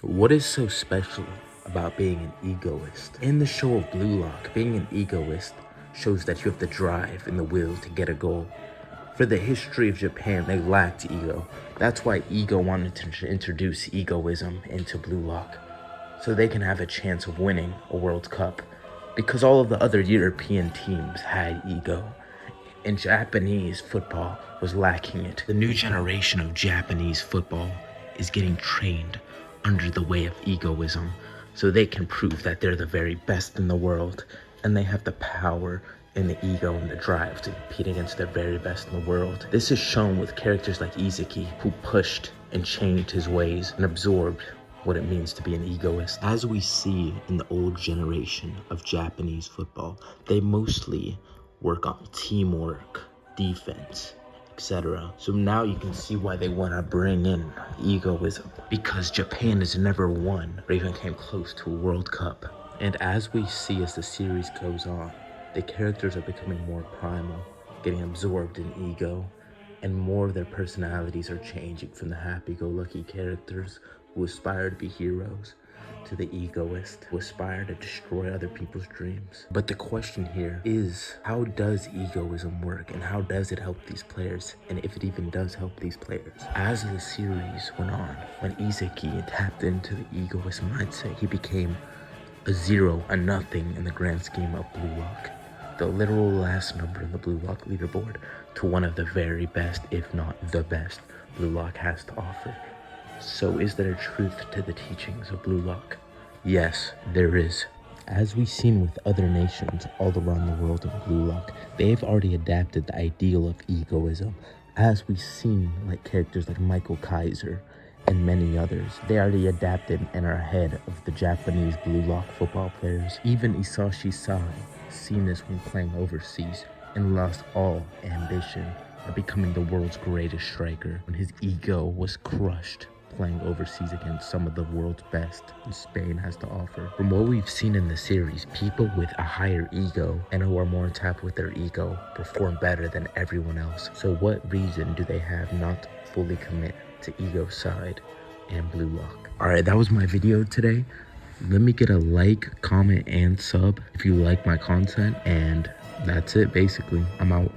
What is so special about being an egoist? In the show of Blue Lock, being an egoist shows that you have the drive and the will to get a goal. For the history of Japan, they lacked ego. That's why Ego wanted to introduce egoism into Blue Lock, so they can have a chance of winning a World Cup. Because all of the other European teams had ego, and Japanese football was lacking it. The new generation of Japanese football is getting trained under the way of egoism so they can prove that they're the very best in the world, and they have the power and the ego and the drive to compete against the very best in the world. This is shown with characters like Izuki, who pushed and changed his ways and absorbed what it means to be an egoist. As we see in the old generation of Japanese football, they mostly work on teamwork, defense, etc. So now you can see why they want to bring in egoism, because Japan has never won or even came close to a World Cup. And as we see as the series goes on, the characters are becoming more primal, getting absorbed in ego, and more of their personalities are changing from the happy-go-lucky characters who aspire to be heroes to the egoist who aspire to destroy other people's dreams. But the question here is, how does egoism work, and how does it help these players, and if it even does help these players? As the series went on, when Izuki tapped into the egoist mindset, he became a zero, a nothing in the grand scheme of Blue Lock, the literal last number in the Blue Lock leaderboard, to one of the very best, if not the best, Blue Lock has to offer. So is there truth to the teachings of Blue Lock? Yes, there is. As we've seen with other nations all around the world in Blue Lock, they've already adapted the ideal of egoism. As we've seen like characters like Michael Kaiser and many others, they already adapted and are ahead of the Japanese Blue Lock football players. Even Isashi Sai seen this when playing overseas and lost all ambition of becoming the world's greatest striker when his ego was crushed playing overseas against some of the world's best Spain has to offer. From what we've seen in the series, people with a higher ego and who are more on top with their ego perform better than everyone else. So what reason do they have not to fully commit to ego side and Blue Lock? Alright, that was my video today. Let me get a like, comment, and sub if you like my content, and that's it basically. I'm out.